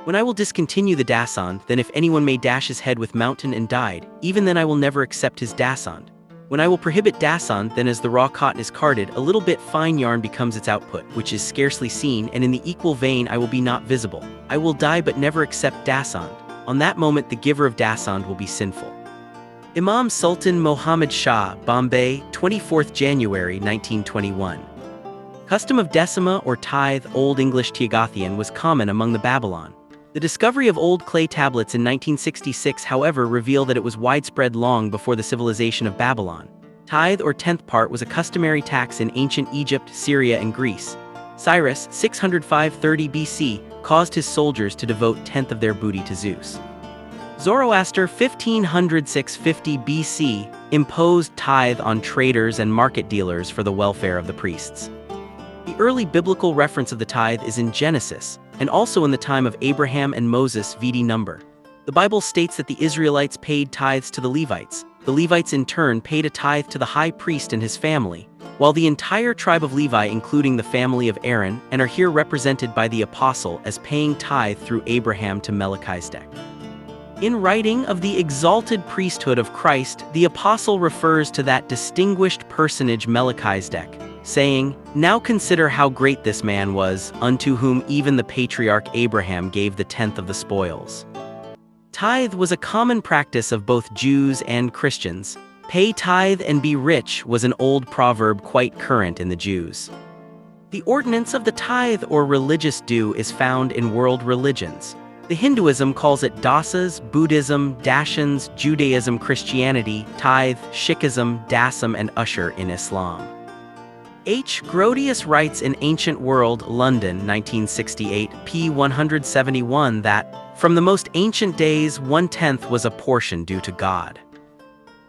When I will discontinue the Dasond, then if anyone may dash his head with mountain and died, even then I will never accept his Dasond. When I will prohibit Dasond, then as the raw cotton is carded, a little bit fine yarn becomes its output, which is scarcely seen, and in the equal vein I will be not visible. I will die but never accept Dasond. On that moment the giver of Dasond will be sinful. Imam Sultan Muhammad Shah, Bombay, 24th January 1921. Custom of decima or tithe, Old English Tiagathian, was common among the Babylon. The discovery of old clay tablets in 1966, however, revealed that it was widespread long before the civilization of Babylon. Tithe or tenth part was a customary tax in ancient Egypt, Syria, and Greece. Cyrus, 605-30 BC, caused his soldiers to devote tenth of their booty to Zeus. Zoroaster, 1500-650 BC, imposed tithe on traders and market dealers for the welfare of the priests. The early biblical reference of the tithe is in Genesis, and also in the time of Abraham and Moses vd Number. The Bible states that the Israelites paid tithes to the Levites. The Levites in turn paid a tithe to the high priest and his family, while the entire tribe of Levi, including the family of Aaron, and are here represented by the apostle as paying tithe through Abraham to Melchizedek. In writing of the exalted priesthood of Christ, the apostle refers to that distinguished personage Melchizedek, saying, "Now consider how great this man was, unto whom even the patriarch Abraham gave the tenth of the spoils." Tithe was a common practice of both Jews and Christians. Pay tithe and be rich was an old proverb quite current in the Jews. The ordinance of the tithe or religious due is found in world religions. The Hinduism calls it dasas, Buddhism, dashans, Judaism, Christianity, tithe, Sikhism, dasam, and ushr in Islam. H. Grotius writes in Ancient World, London, 1968, p. 171 that, from the most ancient days, 1/10 was a portion due to God.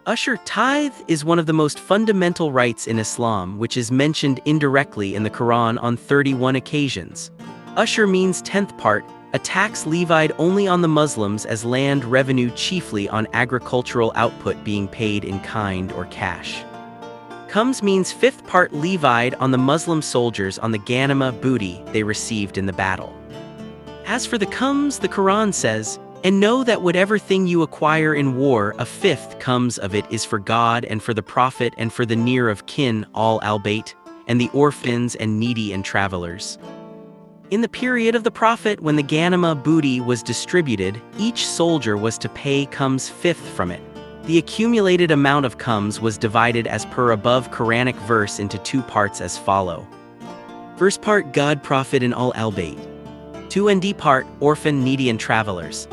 Ushr tithe is one of the most fundamental rights in Islam, which is mentioned indirectly in the Quran on 31 occasions. Ushr means tenth part, a tax levied only on the Muslims as land revenue chiefly on agricultural output being paid in kind or cash. Khums means fifth part levied on the Muslim soldiers on the ghanima booty they received in the battle. As for the khums, the Quran says, "And know that whatever thing you acquire in war, a fifth comes of it is for God and for the Prophet and for the near of kin, all albeit, and the orphans and needy and travelers." In the period of the Prophet, when the ghanima booty was distributed, each soldier was to pay khums fifth from it. The accumulated amount of khums was divided as per above Quranic verse into two parts as follow. First part, God, Prophet, and all albeit. 2nd part, orphan, needy, and travelers.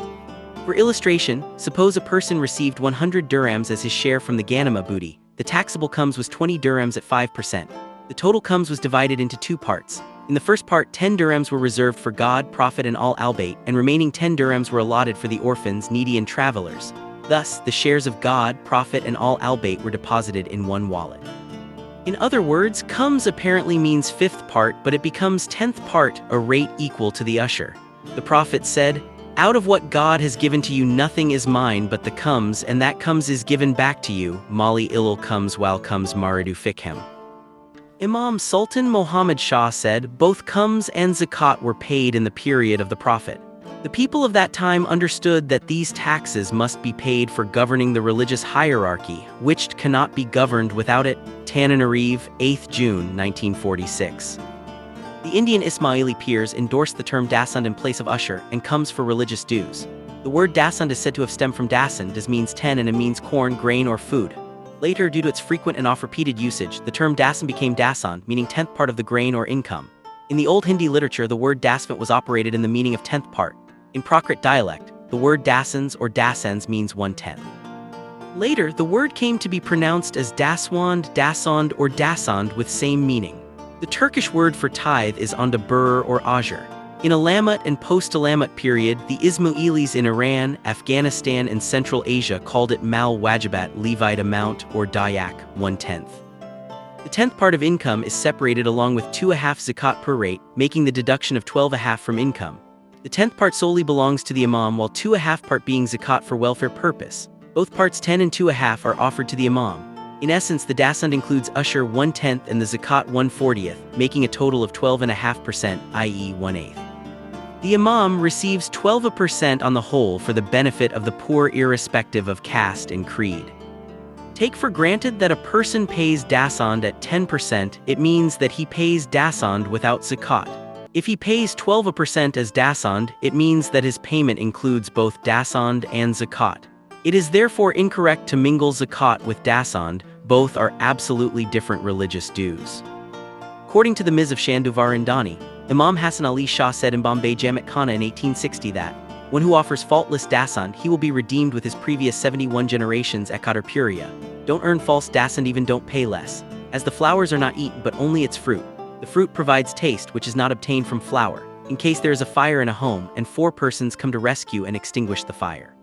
For illustration, suppose a person received 100 dirhams as his share from the ghanima booty. The taxable khums was 20 dirhams at 5%. The total khums was divided into two parts. In the first part, 10 dirhams were reserved for God, Prophet, and all albeit, and remaining 10 dirhams were allotted for the orphans, needy, and travelers. Thus, the shares of God, Prophet, and all albeit were deposited in one wallet. In other words, khums apparently means fifth part, but it becomes tenth part, a rate equal to the ushr. The Prophet said, "Out of what God has given to you nothing is mine but the khums, and that khums is given back to you, mali ilal khums wal khums maridu fikhem." Imam Sultan Muhammad Shah said, both khums and zakat were paid in the period of the Prophet. The people of that time understood that these taxes must be paid for governing the religious hierarchy, which cannot be governed without it. Tananarive, 8th June 1946. The Indian Ismaili peers endorsed the term Dasond in place of ushr and khums for religious dues. The word Dasond is said to have stemmed from Dasond, as means 10 and it means corn, grain, or food. Later, due to its frequent and oft-repeated usage, the term Dasond became Dasond, meaning tenth part of the grain or income. In the old Hindi literature, the word dasvant was operated in the meaning of tenth part. In Prakrit dialect, the word dasans or dasens means 1/10. Later, the word came to be pronounced as daswand, dasond, or dasond with same meaning. The Turkish word for tithe is ondabur or ajr. In Alamat and post-Alamat period, the Ismailis in Iran, Afghanistan, and Central Asia called it mal wajibat, Levite amount, or dayak, 1/10. The tenth part of income is separated along with 2.5 zakat per rate, making the deduction of 12.5 from income. The tenth part solely belongs to the imam, while 2.5 part being zakat for welfare purpose. Both parts 10 and 2.5 are offered to the imam. In essence, the dasond includes ushr 1/10 and the zakat 1/40, making a total of 12.5%, i.e. 1/8. The imam receives 12% on the whole for the benefit of the poor irrespective of caste and creed. Take for granted that a person pays dasond at 10%, it means that he pays dasond without zakat. If he pays 12% as dasond, it means that his payment includes both dasond and zakat. It is therefore incorrect to mingle zakat with dasond, both are absolutely different religious dues. According to the Ms. of Shanduvarindani, Imam Hassan Ali Shah said in Bombay Jamat Khana in 1860 that, "One who offers faultless dasond, he will be redeemed with his previous 71 generations at Qadar Puriya. Don't earn false dasond, even don't pay less. As the flowers are not eaten but only its fruit. The fruit provides taste which is not obtained from flower, in case there is a fire in a home and 4 persons come to rescue and extinguish the fire.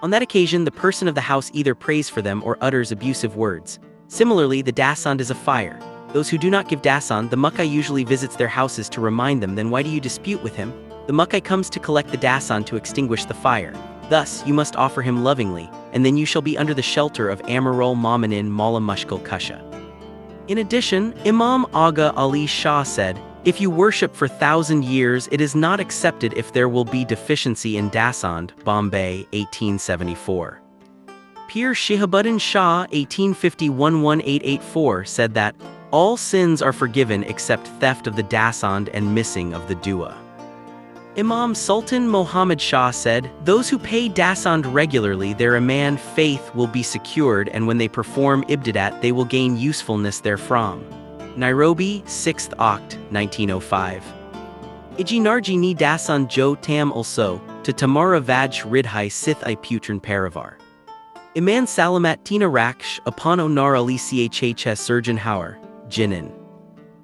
On that occasion the person of the house either prays for them or utters abusive words. Similarly, the dasond is a fire. Those who do not give dasond, the mukai usually visits their houses to remind them, then why do you dispute with him? The mukai comes to collect the dasond to extinguish the fire. Thus, you must offer him lovingly, and then you shall be under the shelter of Amarul Mominin Mala Mushkil Kusha." In addition, Imam Aga Ali Shah said, "If you worship for 1,000 years, it is not accepted if there will be deficiency in dasond." Bombay, 1874. Pir Shihabuddin Shah, 1851-1884, said that, "All sins are forgiven except theft of the dasond and missing of the dua." Imam Sultan Muhammad Shah said, "Those who pay dasond regularly, their iman faith will be secured, and when they perform ibtidat they will gain usefulness therefrom." Nairobi, 6th Oct, 1905. Iji narji ni dasond jo tam also, to tamara vaj ridhai sith I putran paravar. Iman salamat tina raksh upon onar ali chhs surgeon hauer, jinin.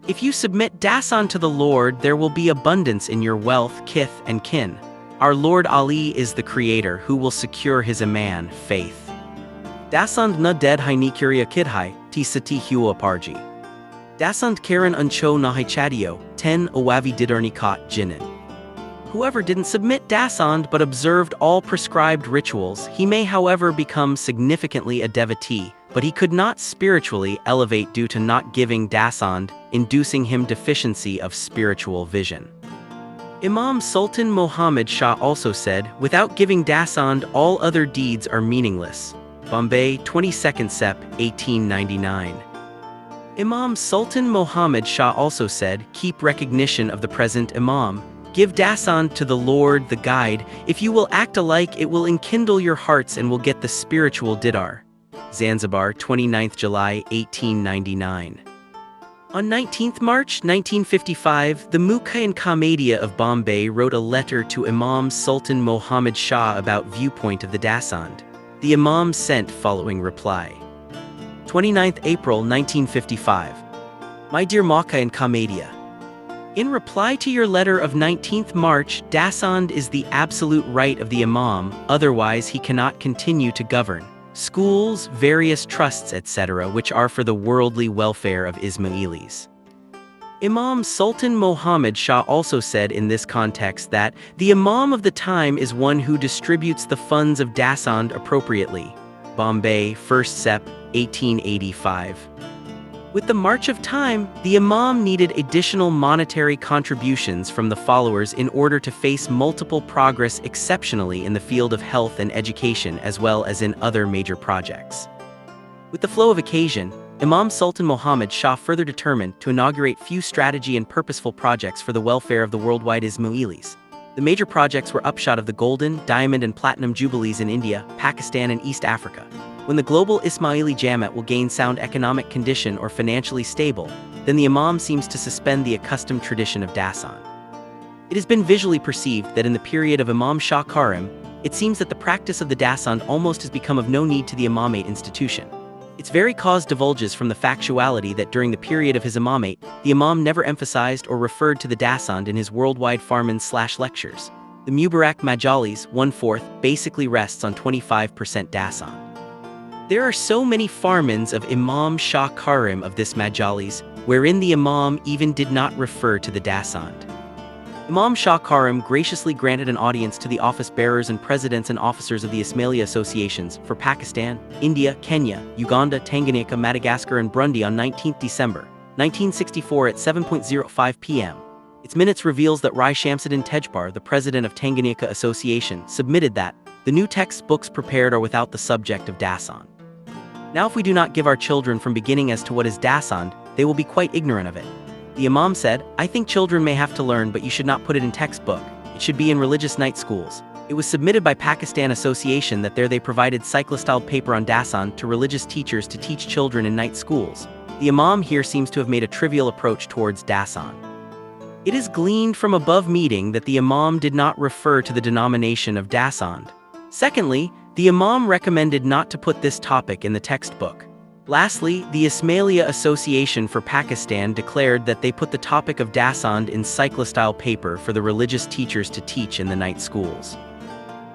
If you submit dasond to the Lord, there will be abundance in your wealth, kith, and kin. Our Lord Ali is the Creator who will secure his iman, faith. Dasond na ded hai ni kuria kidhai, ti sati hua parji. Dasond karan uncho na hai chadio, 10 awavi didarni kot jinin. Whoever didn't submit dasond but observed all prescribed rituals, he may however become significantly a devotee, but he could not spiritually elevate due to not giving dasond, inducing him deficiency of spiritual vision. Imam Sultan Muhammad Shah also said, "Without giving dasond, all other deeds are meaningless." Bombay, 22nd Sep, 1899. Imam Sultan Muhammad Shah also said, "Keep recognition of the present Imam. Give dasond to the Lord, the guide. If you will act alike, it will enkindle your hearts and will get the spiritual didar." Zanzibar, 29th July, 1899. On 19th March 1955, the Mukayyan Commedia of Bombay wrote a letter to Imam Sultan Muhammad Shah about viewpoint of the dasond. The Imam sent following reply. 29th April 1955. My dear Mukayyan Commedia, in reply to your letter of 19th March, dasond is the absolute right of the Imam, otherwise he cannot continue to govern schools, various trusts, etc., which are for the worldly welfare of Ismailis. Imam Sultan Muhammad Shah also said in this context that the Imam of the time is one who distributes the funds of dasond appropriately. Bombay, 1st Sep, 1885. With the march of time, the Imam needed additional monetary contributions from the followers in order to face multiple progress exceptionally in the field of health and education as well as in other major projects. With the flow of occasion, Imam Sultan Muhammad Shah further determined to inaugurate few strategy and purposeful projects for the welfare of the worldwide Ismailis. The major projects were upshot of the golden, diamond and platinum jubilees in India, Pakistan and East Africa. When the global Ismaili Jamat will gain sound economic condition or financially stable, then the Imam seems to suspend the accustomed tradition of dasond. It has been visually perceived that in the period of Imam Shah Karim, it seems that the practice of the dasond almost has become of no need to the imamate institution. Its very cause divulges from the factuality that during the period of his imamate, the Imam never emphasized or referred to the dasond in his worldwide farmans/lectures. The Mubarak Majalis, 1/4, basically rests on 25% dasond. There are so many farmans of Imam Shah Karim of this Majalis, wherein the Imam even did not refer to the dasond. Imam Shah Karim graciously granted an audience to the office bearers and presidents and officers of the Ismaili associations for Pakistan, India, Kenya, Uganda, Tanganyika, Madagascar and Burundi on 19 December 1964 at 7:05 p.m. Its minutes reveals that Rai Shamsuddin Tejpar, the president of Tanganyika Association, submitted that the new textbooks prepared are without the subject of Dasond. Now if we do not give our children from beginning as to what is Dasond, they will be quite ignorant of it. The Imam said, I think children may have to learn, but you should not put it in textbook. It should be in religious night schools. It was submitted by Pakistan Association that there they provided cyclostyled paper on Dasond to religious teachers to teach children in night schools. The Imam here seems to have made a trivial approach towards Dasond. It is gleaned from above meeting that the Imam did not refer to the denomination of Dasond. Secondly, the Imam recommended not to put this topic in the textbook. Lastly, the Ismaili Association for Pakistan declared that they put the topic of Dasond in cyclostyle paper for the religious teachers to teach in the night schools.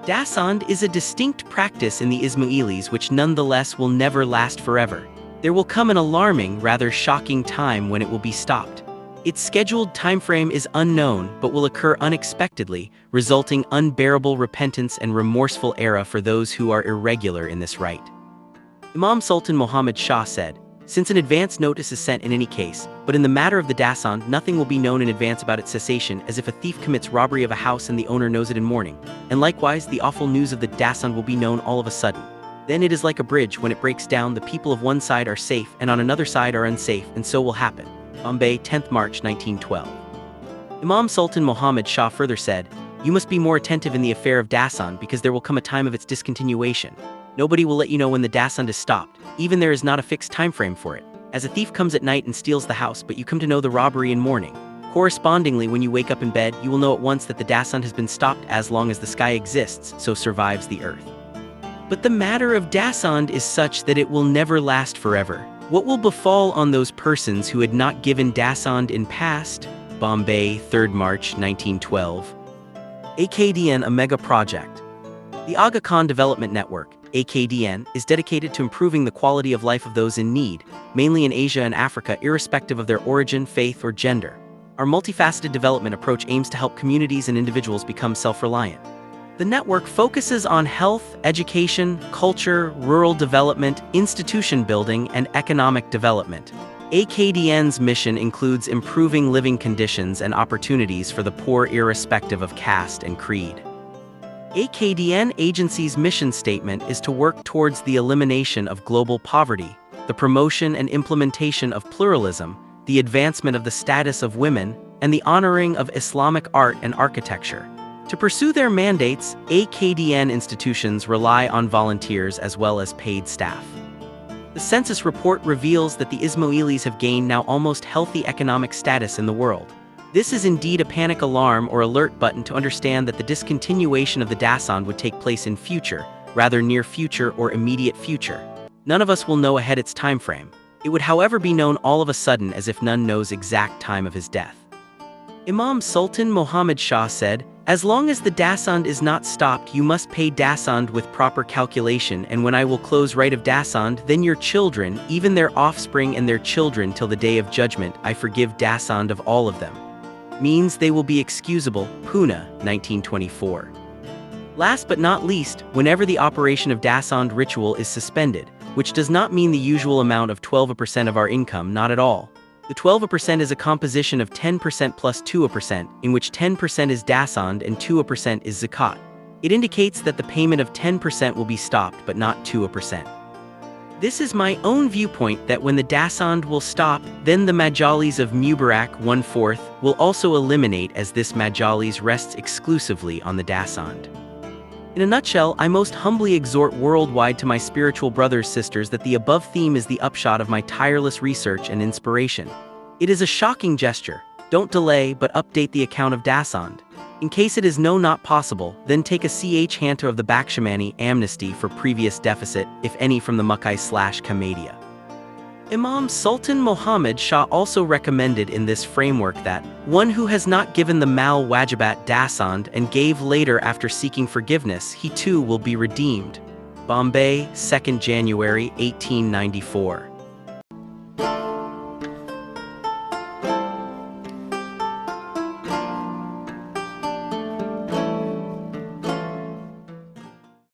Dasond is a distinct practice in the Ismailis which nonetheless will never last forever. There will come an alarming, rather shocking time when it will be stopped. Its scheduled timeframe is unknown but will occur unexpectedly, resulting unbearable repentance and remorseful era for those who are irregular in this rite. Imam Sultan Muhammad Shah said, since an advance notice is sent in any case, but in the matter of the Dasond nothing will be known in advance about its cessation, as if a thief commits robbery of a house and the owner knows it in morning, and likewise the awful news of the Dasond will be known all of a sudden. Then it is like a bridge, when it breaks down the people of one side are safe and on another side are unsafe, and so will happen. Bombay, 10th March 1912. Imam Sultan Muhammad Shah further said, you must be more attentive in the affair of Dasond because there will come a time of its discontinuation. Nobody will let you know when the Dasond is stopped, even there is not a fixed time frame for it. As a thief comes at night and steals the house, but you come to know the robbery in morning. Correspondingly, when you wake up in bed, you will know at once that the Dasond has been stopped. As long as the sky exists, so survives the earth. But the matter of Dasond is such that it will never last forever. What will befall on those persons who had not given Dasond in past? Bombay, 3rd March 1912. AKDN, a mega project. The Aga Khan Development Network, AKDN, is dedicated to improving the quality of life of those in need, mainly in Asia and Africa, irrespective of their origin, faith, or gender. Our multifaceted development approach aims to help communities and individuals become self-reliant. The network focuses on health, education, culture, rural development, institution building, and economic development. AKDN's mission includes improving living conditions and opportunities for the poor irrespective of caste and creed. AKDN agency's mission statement is to work towards the elimination of global poverty, the promotion and implementation of pluralism, the advancement of the status of women, and the honoring of Islamic art and architecture. To pursue their mandates, AKDN institutions rely on volunteers as well as paid staff. The census report reveals that the Ismailis have gained now almost healthy economic status in the world. This is indeed a panic alarm or alert button to understand that the discontinuation of the Dasond would take place in future, rather near future or immediate future. None of us will know ahead its time frame. It would however be known all of a sudden, as if none knows exact time of his death. Imam Sultan Muhammad Shah said, as long as the Dasond is not stopped, you must pay Dasond with proper calculation, and when I will close right of Dasond, then your children, even their offspring and their children till the day of judgment, I forgive Dasond of all of them. Means they will be excusable. Pune, 1924. Last but not least, whenever the operation of Dasond ritual is suspended, which does not mean the usual amount of 12% of our income, not at all. The 12% is a composition of 10% plus 2%, in which 10% is Dasond and 2% is zakat. It indicates that the payment of 10% will be stopped but not 2%. This is my own viewpoint that when the Dasond will stop, then the Majalis of Mubarak 1/4 will also eliminate, as this Majalis rests exclusively on the Dasond. In a nutshell, I most humbly exhort worldwide to my spiritual brothers sisters that the above theme is the upshot of my tireless research and inspiration. It is a shocking gesture. Don't delay but update the account of Dasond. In case it is not possible, then take a Hanter of the Bakshamani amnesty for previous deficit, if any, from the Makkah/Kamadia. Imam Sultan Muhammad Shah also recommended in this framework that one who has not given the mal wajibat Dasond and gave later after seeking forgiveness, he too will be redeemed. Bombay, 2nd January 1894.